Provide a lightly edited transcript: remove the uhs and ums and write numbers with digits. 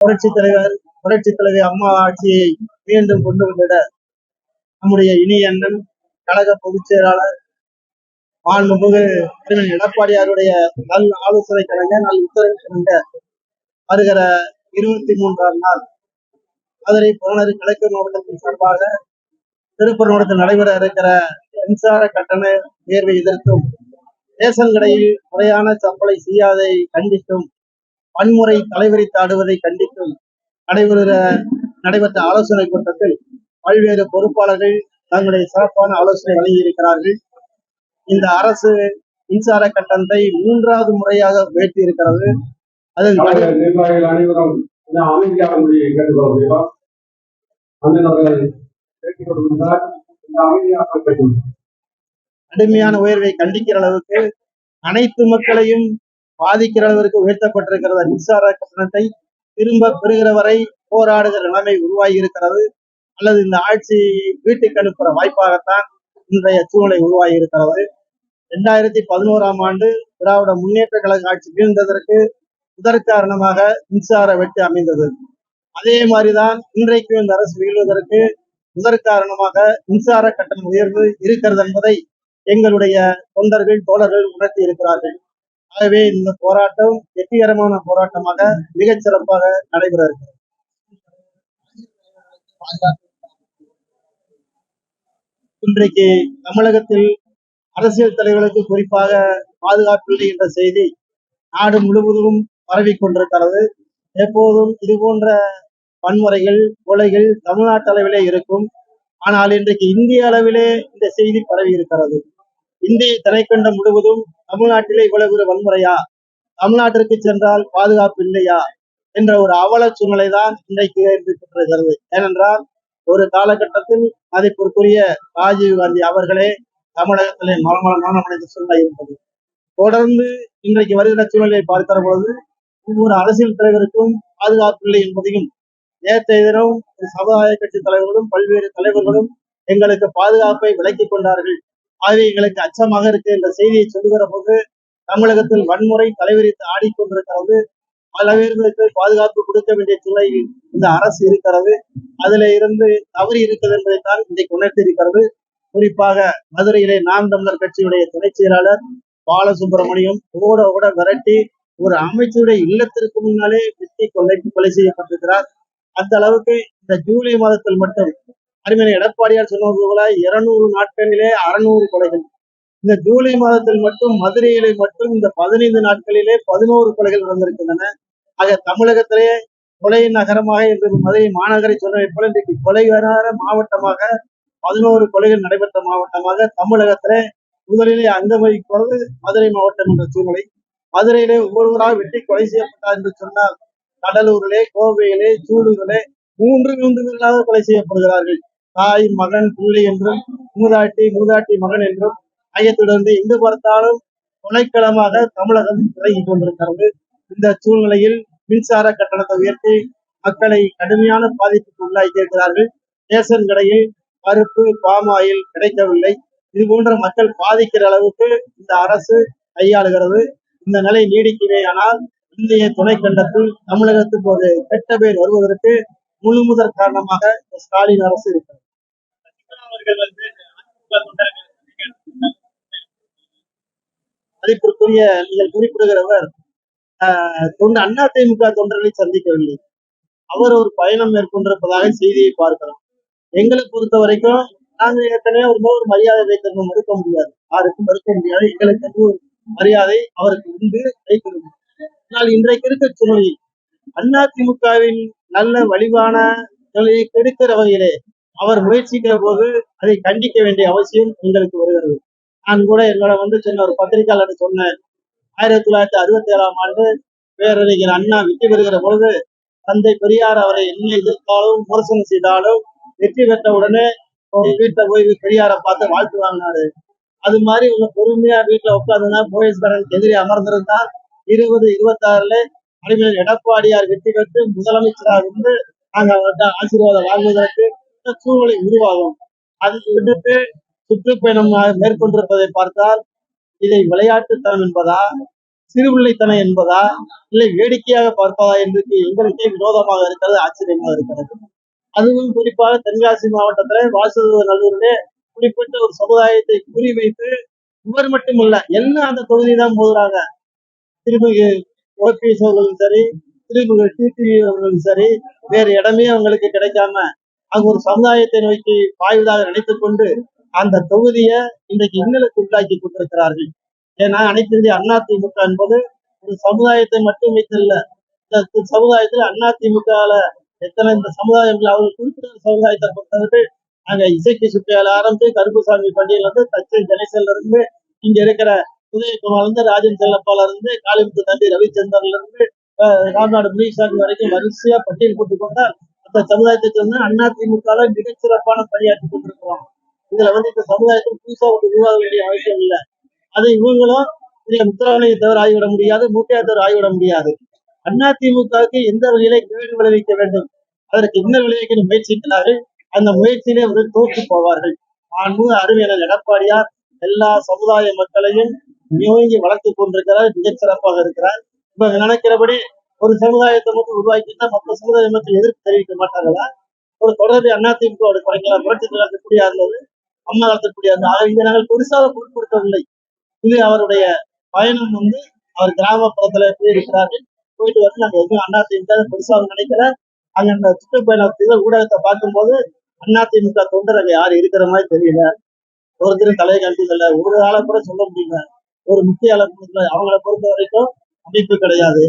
புரட்சி தலைவர் அம்மா ஆட்சியை மீண்டும் கொண்டு வந்திட நம்முடைய இனிய அண்ணன் கழக பொதுச் செயலாளர் மாண்புமிகு எடப்பாடியாருடைய நல் ஆலோசனை கிழங்க நல் உத்தரவு கிழங்க வருகிற 23ஆம் நாள் மதுரை புறநகர் கிழக்கு மாவட்டத்தின் சார்பாக திருப்பூர் மாவட்டத்தில் நடைபெற இருக்கிற மின்சார கட்டண உயர்வை எதிர்த்தும் ரேஷன் கடையில் முறையான சப்பளை செய்யாதை கண்டித்தும் வன்முறை தலைவரித்தாடுவதை கண்டித்தும் நடைபெற்ற ஆலோசனை கூட்டத்தில் பல்வேறு பொறுப்பாளர்கள் தங்களுடைய சிறப்பான ஆலோசனை வழங்கியிருக்கிறார்கள். இந்த அரசு மின்சார கட்டணத்தை 3வது முறையாக உயர்த்தி இருக்கிறது. அதில் நிர்வாகிகள் அனைவரும் கடுமையான உயர்வை கண்டிக்கிற அளவுக்கு அனைத்து மக்களையும் பாதிக்கிற அளவிற்கு உயர்த்தப்பட்டிருக்கிறது. மின்சார கட்டணத்தை திரும்ப பெறுகிற வரை போராடுகிற நிலைமை உருவாகி இருக்கிறது. அல்லது இந்த ஆட்சி வீட்டுக்கு அனுப்புற வாய்ப்பாகத்தான் இன்றைய சூழ்நிலை உருவாகி இருக்கிறது. 2011ஆம் ஆண்டு திராவிட முன்னேற்ற கழக ஆட்சி வீழ்ந்ததற்கு முதற் காரணமாக மின்சார வெட்டு அமைந்தது. அதே மாதிரிதான் இன்றைக்கு இந்த அரசு வீழ்வதற்கு முதற் காரணமாக மின்சார கட்டண உயர்வு இருக்கிறது என்பதை எங்களுடைய தொண்டர்கள் தோழர்கள் உணர்த்தி இருக்கிறார்கள். ஆகவே இந்த போராட்டம் வெற்றிகரமான போராட்டமாக மிகச் சிறப்பாக நடைபெற இருக்கிறது. இன்றைக்கு தமிழகத்தில் அரசியல் தலைவர்களுக்கு குறிப்பாக பாதுகாப்பில்லை என்ற செய்தி நாடு முழுவதும் பரவி கொண்டிருக்கிறது. எப்போதும் இது போன்ற வன்முறைகள் கொலைகள் தமிழ்நாட்டு அளவிலே இருக்கும். ஆனால் இன்றைக்கு இந்திய அளவிலே இந்த செய்தி பரவி இருக்கிறது. இந்திய திரைக்கண்டம் முழுவதும் தமிழ்நாட்டிலே இவ்வளவு ஒரு வன்முறையா, தமிழ்நாட்டிற்கு சென்றால் பாதுகாப்பு இல்லையா என்ற ஒரு அவல சூழ்நிலை தான் இன்றைக்கு ஏற்பட்டிருக்கிறது. ஏனென்றால் ஒரு காலகட்டத்தில் மதிப்பிற்குரிய ராஜீவ்காந்தி அவர்களே தமிழகத்திலே மரணமடைந்த சூழ்நிலை இருந்தது. தொடர்ந்து இன்றைக்கு வருகிற சூழ்நிலையை பார்க்கிற பொழுது ஒவ்வொரு அரசியல் தலைவருக்கும் பாதுகாப்பு இல்லை என்பதையும் நேற்றைய தினம் சமுதாய கட்சி தலைவர்களும் பல்வேறு தலைவர்களும் எங்களுக்கு பாதுகாப்பை விலக்கிக் கொண்டார்கள், ஆகவே எங்களுக்கு அச்சமாக இருக்கு என்ற செய்தியை சொல்லுகிற போது தமிழகத்தில் வன்முறை தலைவரித்து ஆடிக்கொண்டிருக்கிறது. பல பேர்களுக்கு பாதுகாப்பு கொடுக்க வேண்டிய சூழலில் இந்த அரசு இருக்கிறது. அதுல இருந்து தவறி இருக்கிறது என்பதைத்தான் இன்றைக்கு உணர்த்தி இருக்கிறது. குறிப்பாக மதுரையிலே நாம் தமிழர் கட்சியுடைய துணை செயலாளர் பாலசுப்ரமணியம் ஓட விரட்டி ஒரு அமைச்சருடைய இல்லத்திற்கு முன்னாலே வெட்டி கொலை செய்யப்பட்டிருக்கிறார். அந்த அளவுக்கு இந்த ஜூலை மாதத்தில் மட்டும் அறிஞர் எடப்பாடியார் சொன்னது போல 200 நாட்களிலே 600 கொலைகள். இந்த ஜூலை மாதத்தில் மட்டும் மதுரையிலே மட்டும் இந்த 15 நாட்களிலே 11 கொலைகள் நடந்திருக்கின்றன. ஆக தமிழகத்திலே கொலை நகரமாக என்று மதுரை மாநகரை சொன்னதை போல இன்றைக்கு கொலை மாவட்டமாக 11 கொலைகள் நடைபெற்ற மாவட்டமாக தமிழகத்திலே முதலிலே அங்கம் வகிப்பது மதுரை மாவட்டம் என்ற சூழ்நிலை. மதுரையிலே ஒவ்வொருவராக வெட்டி கொலை செய்யப்பட்டார் என்று சொன்னால் கடலூரிலே, கோவையிலே, சூலூரிலே 3 பேர்களாக கொலை செய்யப்படுகிறார்கள். தாய் மகன் பிள்ளை என்றும் மூதாட்டி மகன் என்றும் மையத்திலிருந்து எங்கு பார்த்தாலும் கொலைக்களமாக தமிழகம் விலகி கொண்டிருக்கிறது. இந்த சூழ்நிலையில் மின்சார கட்டணத்தை உயர்த்தி மக்களை கடுமையான பாதிப்புக்கு உள்ளாக்கி இருக்கிறார்கள். ரேஷன் கடையில் பருப்பு பாமாயில் கிடைக்கவில்லை. இது போன்ற மக்கள் பாதிக்கிற அளவுக்கு இந்த அரசு கையாளுகிறது. இந்த நிலை நீடிக்கிறேயானால் இந்திய துணைக்கண்டத்தில் தமிழகத்துக்கு ஒரு கெட்ட பேர் வருவதற்கு முழு முதற் காரணமாக ஸ்டாலின் அரசு இருக்கிறது. மதிப்பிற்குரிய நீங்கள் குறிப்பிடுகிறவர் அதிமுக தொண்டர்களை சந்திக்கவில்லை. அவர் ஒரு பயணம் மேற்கொண்டிருப்பதாக செய்தியை பார்க்கிறோம். எங்களை பொறுத்த வரைக்கும் நாங்கள் ஏற்கனவே ஒரு மரியாதை வைத்திருக்க மறுக்க முடியாது, யாருக்கும் மறுக்க முடியாது. எங்களுக்கு ஒரு மரியாதை அவருக்கு உண்டு, வைத்திருக்கும். ஆனால் இன்றைக்கு இருக்க சூழ்நிலையில் அதிமுகவின் நல்ல வலிவான நிலையை கெடுக்கிற வகையிலே அவர் முயற்சிக்கிற போது அதை கண்டிக்க வேண்டிய அவசியம் எங்களுக்கு வருகிறது. நான் கூட என்னோட சொன்ன ஒரு பத்திரிகையாளர் சொன்னேன், 1967ஆம் ஆண்டு பேரறிஞர் அண்ணா வெற்றி பெறுகிற பொழுது தந்தை பெரியார் அவரை என்ன எதிர்த்தாலும் விமர்சனம் செய்தாலும் வெற்றி பெற்ற உடனே வீட்டுல போய் பெரியாரை பார்த்து வாழ்த்து வாங்கினாரு. அது மாதிரி உங்க பொறுமையா வீட்டுல உட்காந்துன்னா போயஸ் கார்டனுக்கு எதிரே அமர்ந்திருந்தா 2026 அறிஞர் எடப்பாடியார் வெற்றி பெற்று முதலமைச்சராக இருந்து நாங்க அவர்கிட்ட ஆசீர்வாதம் வாங்குவதற்கு சூழ்நிலை உருவாகும். அதை விட்டுட்டு சுற்றுப்பயணம் மேற்கொண்டிருப்பதை பார்த்தால் இதை விளையாட்டுத்தனம் என்பதா சிறுபிள்ளைத்தனம் என்பதா இல்லை வேடிக்கையாக பார்ப்பதா என்று எங்களுக்கே வினோதமாக இருக்கிறது, ஆச்சரியமாக இருக்கிறது. அதுவும் குறிப்பாக தென்காசி மாவட்டத்திலே வாசுதேவநல்லூரிலே குறிப்பிட்ட ஒரு சமுதாயத்தை குறிவைத்து இவர் மட்டுமல்ல எல்லாம் அந்த தொகுதி தான் போதுறாங்க. திருமிகு ஓபிஎஸ் அவர்களும் சரி, திருமிகு டிடிவி அவர்களும் சரி, வேறு இடமே அவங்களுக்கு கிடைக்காம அங்க ஒரு சமுதாயத்தை நோக்கி பாய்வதாக நினைத்துக் கொண்டு அந்த தொகுதியை இன்றைக்கு இன்னலுக்கு உள்ளாக்கி கொண்டிருக்கிறார்கள். ஏன்னா அனைத்து இந்திய அதிமுக என்பது ஒரு சமுதாயத்தை மட்டும் வைத்தல்ல, இந்த சமுதாயத்தில் அதிமுகல எத்தனை இந்த சமுதாயங்கள் அவர்கள் குறிப்பிட்ட சமுதாயத்தை பொறுத்தவரை அங்க இசைக்கு சுற்றியால ஆரம்பிச்சு கருப்புசாமி பண்டிகையில இருந்து தச்சை கணேசன்ல இருந்து இங்க இருக்கிற உதயகுமார் இருந்து ராஜன் செல்லப்பால இருந்து காளிமுத்து தம்பி ரவிச்சந்திரன்ல இருந்து ராம்நாடு முனிசாமி வரைக்கும் வரிசையா பட்டியல் போட்டுக் கொண்டால் அந்த சமுதாயத்தை சேர்ந்து அதிமுக மிகச்சிறப்பான பணியாற்றி கொண்டிருக்கிறோம். இதுல இந்த சமுதாயத்தில் புதுசா ஒரு உருவாக வேண்டிய அவசியம் இல்லை. அது இவங்களும் முத்துராமலிங்க தவிர ஆகிவிட முடியாது, மூக்கையா தவிர ஆகிவிட முடியாது. அதிமுகவுக்கு எந்த வகையில கேடு விளைவிக்க வேண்டும், அதற்கு என்ன விளைவிக்க முயற்சிக்கிறார்கள், அந்த முயற்சியிலே அவர்கள் தோற்று போவார்கள். அருமையான எடப்பாடியார் எல்லா சமுதாய மக்களையும் மிகங்கி வளர்த்துக் கொண்டிருக்கிறார், மிகச் சிறப்பாக இருக்கிறார். இப்ப நினைக்கிறபடி ஒரு சமுதாயத்தை மட்டும் உருவாக்கினா மற்ற சமுதாய மக்கள் எதிர்ப்பு தெரிவிக்க மாட்டார்களா? ஒரு தொடர்பு அதிமுக குறைக்கலாம், புரட்சி தலைவர்களுடைய இருந்தது, அம்மா காலத்திற்குரிய இதை நாங்கள் பெருசாக பொருட்படுத்தவில்லை. இது அவருடைய பயணம் அவர் கிராமப்புறத்துல போய் இருக்கிறார்கள், போயிட்டு வந்து நாங்க எதுவும் அதிமுக பெருசாக நினைக்கிறேன். அங்க அந்த சுற்றுப்பயணத்தில் ஊடகத்தை பார்க்கும்போது அதிமுக தொண்டர் அங்க யாரும் இருக்கிற மாதிரி தெரியல, ஒருத்தரும் தலையை கண்டிதில்லை, ஒரு ஆளை கூட சொல்ல முடியல, ஒரு முக்கிய ஆளை அவங்களை பொறுத்த வரைக்கும் அமைப்பு கிடையாது.